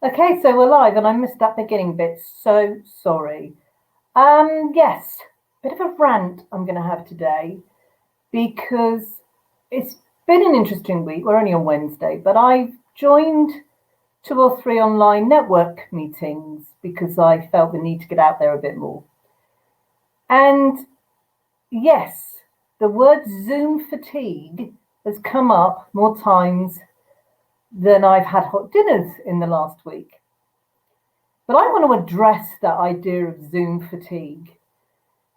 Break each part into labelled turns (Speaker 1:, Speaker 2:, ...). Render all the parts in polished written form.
Speaker 1: Okay, so we're live and I missed that beginning bit. So sorry. Yes, bit of a rant I'm going to have today because it's been an interesting week. We're only on Wednesday, but I've joined two or three online network meetings because I felt the need to get out there a bit more. And yes, the word Zoom fatigue has come up more times than I've had hot dinners in the last week. But I want to address that idea of Zoom fatigue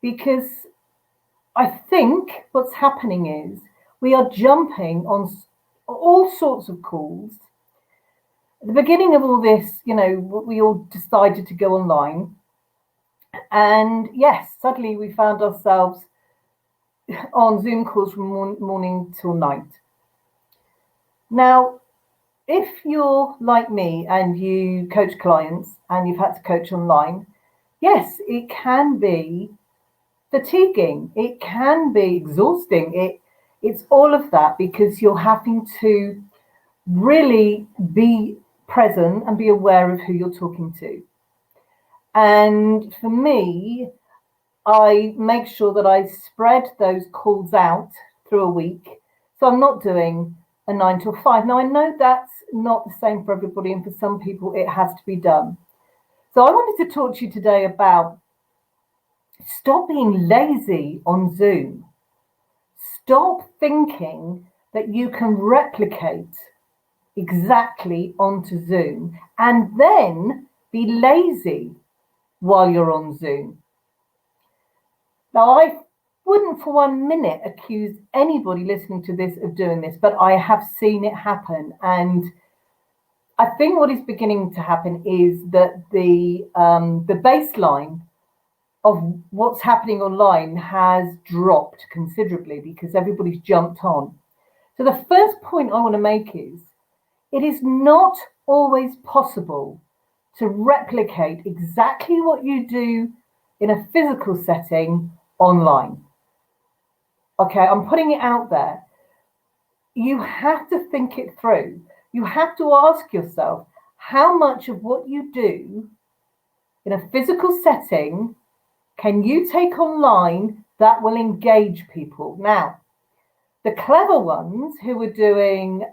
Speaker 1: because I think what's happening is we are jumping on all sorts of calls. At the beginning of all this, we all decided to go online. And yes, suddenly we found ourselves on Zoom calls from morning till night. Now, if you're like me and you coach clients and you've had to coach online, yes, it can be fatiguing. It can be exhausting. It's all of that because you're having to really be present and be aware of who you're talking to. And for me, I make sure that I spread those calls out through a week. So I'm not doing a 9 till 5. Now I know that's not the same for everybody, and for some people it has to be done. So I wanted to talk to you today about stop being lazy on Zoom. Stop thinking that you can replicate exactly onto Zoom and then be lazy while you're on Zoom. Now, I wouldn't for 1 minute accuse anybody listening to this of doing this, but I have seen it happen. And I think what is beginning to happen is that the baseline of what's happening online has dropped considerably because everybody's jumped on. So the first point I want to make is it is not always possible to replicate exactly what you do in a physical setting online. Okay, I'm putting it out there. You have to think it through. You have to ask yourself how much of what you do in a physical setting can you take online that will engage people? Now, the clever ones who are doing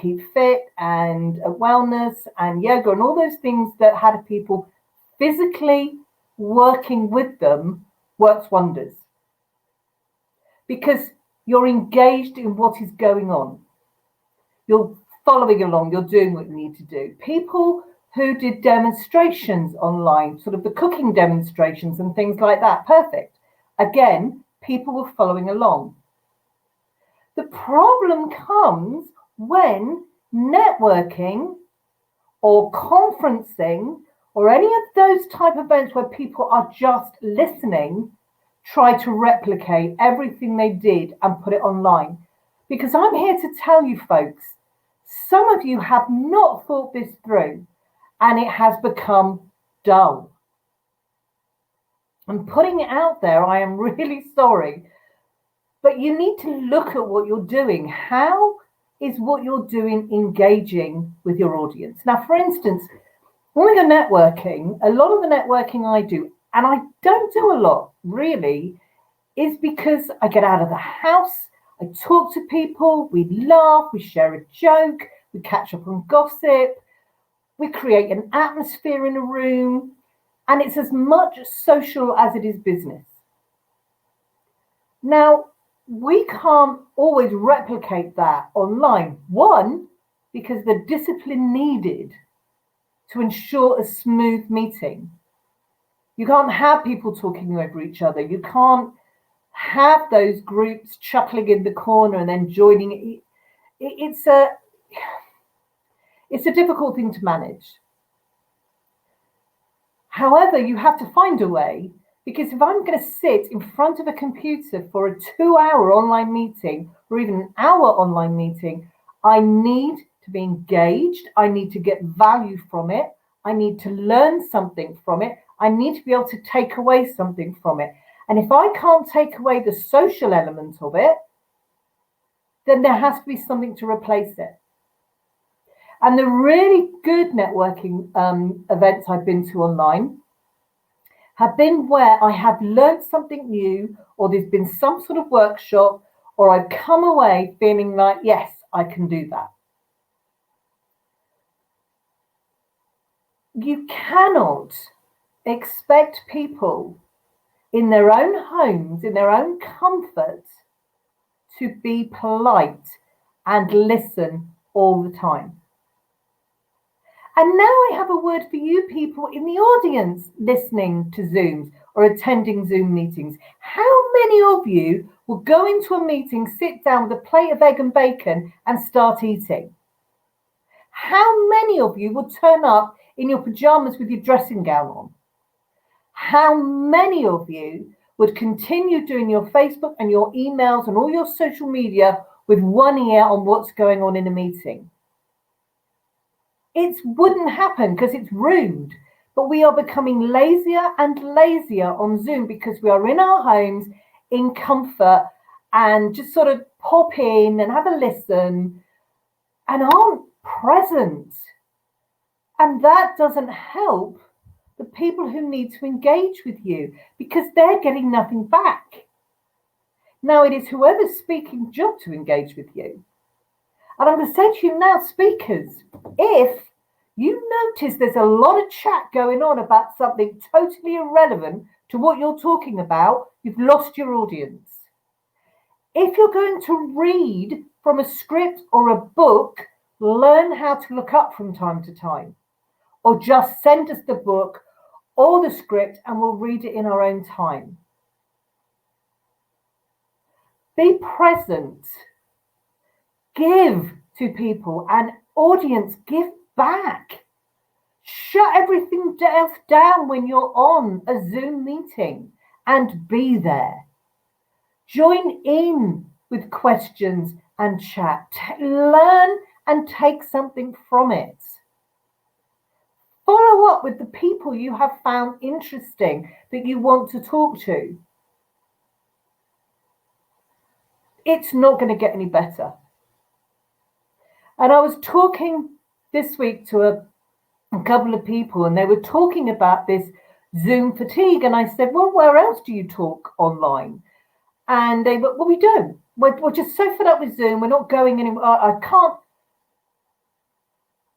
Speaker 1: Keep Fit and wellness and yoga and all those things that had people physically working with them works wonders because you're engaged in what is going on. You're following along, you're doing what you need to do. People who did demonstrations online, sort of the cooking demonstrations and things like that, perfect. Again, people were following along. The problem comes when networking or conferencing or any of those type of events where people are just listening try to replicate everything they did and put it online. Because I'm here to tell you folks, some of you have not thought this through and it has become dull. I'm putting it out there, I am really sorry. But you need to look at what you're doing. How is what you're doing engaging with your audience? Now, for instance, when we go networking, a lot of the networking I do, and I don't do a lot really, is because I get out of the house, I talk to people, we laugh, we share a joke, we catch up on gossip, we create an atmosphere in a room, and it's as much social as it is business. Now, we can't always replicate that online. One, because the discipline needed to ensure a smooth meeting. You can't have people talking over each other. You can't have those groups chuckling in the corner and then joining it. It's a difficult thing to manage. However, you have to find a way, because if I'm going to sit in front of a computer for a 2-hour online meeting or even an hour online meeting, I need to be engaged. I need to get value from it. I need to learn something from it. I need to be able to take away something from it. And if I can't take away the social element of it, then there has to be something to replace it. And the really good networking events I've been to online have been where I have learned something new, or there's been some sort of workshop, or I've come away feeling like, yes, I can do that. You cannot expect people in their own homes, in their own comfort, to be polite and listen all the time. And now I have a word for you people in the audience listening to Zooms or attending Zoom meetings. How many of you will go into a meeting, sit down with a plate of egg and bacon and start eating? How many of you will turn up in your pajamas with your dressing gown on? How many of you would continue doing your Facebook and your emails and all your social media with one ear on what's going on in a meeting? It wouldn't happen because it's rude, but we are becoming lazier and lazier on Zoom because we are in our homes in comfort and just sort of pop in and have a listen and aren't present. And that doesn't help the people who need to engage with you because they're getting nothing back. Now it is whoever's speaking job to engage with you. And I'm going to say to you now, speakers, if you notice there's a lot of chat going on about something totally irrelevant to what you're talking about, you've lost your audience. If you're going to read from a script or a book, learn how to look up from time to time. Or just send us the book or the script and we'll read it in our own time. Be present. Give to people, and audience, give back. Shut everything else down when you're on a Zoom meeting and be there. Join in with questions and chat. Learn and take something from it. Follow up with the people you have found interesting that you want to talk to. It's not going to get any better. And I was talking this week to a couple of people and they were talking about this Zoom fatigue. And I said, well, where else do you talk online? And they were, well, we don't. We're just so fed up with Zoom. We're not going anywhere. I can't.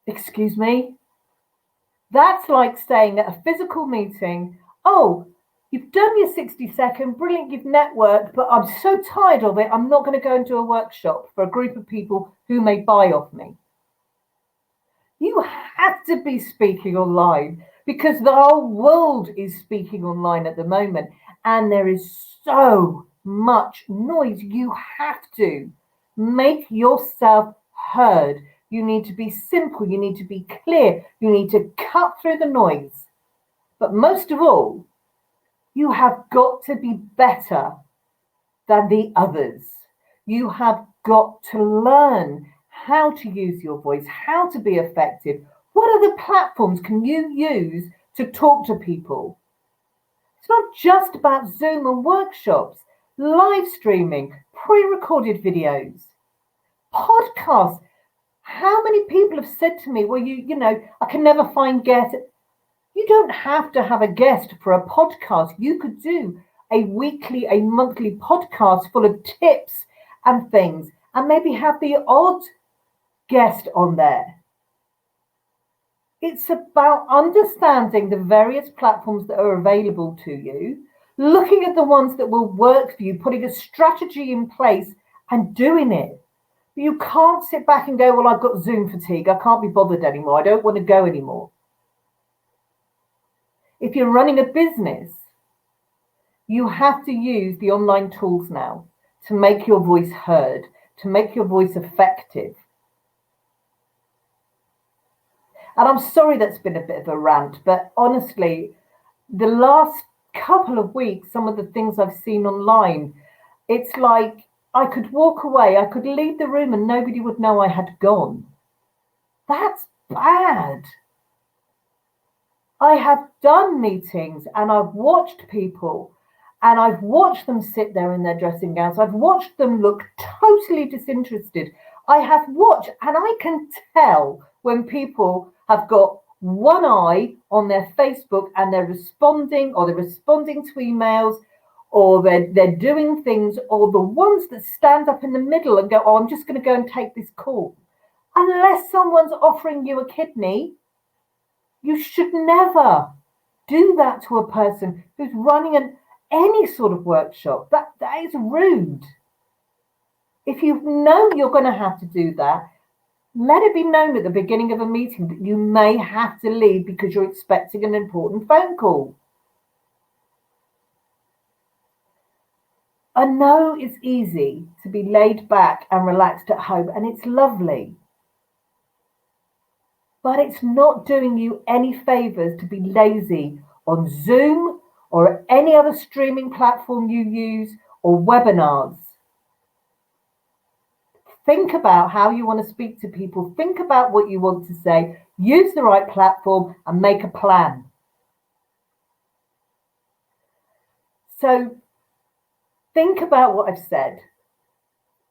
Speaker 1: Excuse me. That's like saying at a physical meeting, oh, you've done your 60-second, brilliant, you've networked, but I'm so tired of it, I'm not going to go and do a workshop for a group of people who may buy off me. You have to be speaking online because the whole world is speaking online at the moment and there is so much noise. You have to make yourself heard. You need to be simple. You need to be clear. You need to cut through the noise. But most of all, you have got to be better than the others. You have got to learn how to use your voice, how to be effective. What other platforms can you use to talk to people? It's not just about Zoom and workshops, live streaming, pre-recorded videos, podcasts. How many people have said to me, well, you know, I can never find guests. You don't have to have a guest for a podcast. You could do a weekly, a monthly podcast full of tips and things, and maybe have the odd guest on there. It's about understanding the various platforms that are available to you, looking at the ones that will work for you, putting a strategy in place and doing it. You can't sit back and go, well, I've got Zoom fatigue. I can't be bothered anymore. I don't want to go anymore. If you're running a business, you have to use the online tools now to make your voice heard, to make your voice effective. And I'm sorry that's been a bit of a rant, but honestly, the last couple of weeks, some of the things I've seen online, it's like I could walk away, I could leave the room and nobody would know I had gone. That's bad. I have done meetings and I've watched people and I've watched them sit there in their dressing gowns. I've watched them look totally disinterested. I have watched, and I can tell when people have got one eye on their Facebook and they're responding, or they're responding to emails, or they're doing things, or the ones that stand up in the middle and go, oh, I'm just going to go and take this call. Unless someone's offering you a kidney, you should never do that to a person who's running any sort of workshop. That is rude. If you know you're going to have to do that, let it be known at the beginning of a meeting that you may have to leave because you're expecting an important phone call. I know it's easy to be laid back and relaxed at home, and it's lovely. But it's not doing you any favors to be lazy on Zoom or any other streaming platform you use or webinars. Think about how you want to speak to people. Think about what you want to say. Use the right platform and make a plan. So think about what I've said.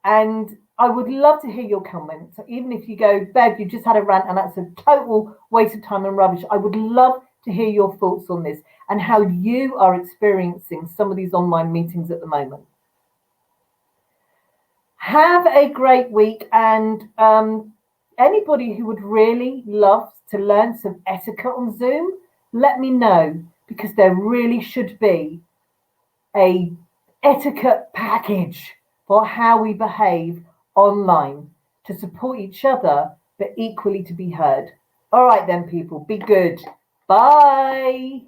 Speaker 1: And I would love to hear your comments. Even if you go, Bev, you just had a rant and that's a total waste of time and rubbish. I would love to hear your thoughts on this and how you are experiencing some of these online meetings at the moment. Have a great week, and anybody who would really love to learn some etiquette on Zoom, let me know, because there really should be a etiquette package for how we behave online to support each other, but equally to be heard. All right then, people, be good. Bye.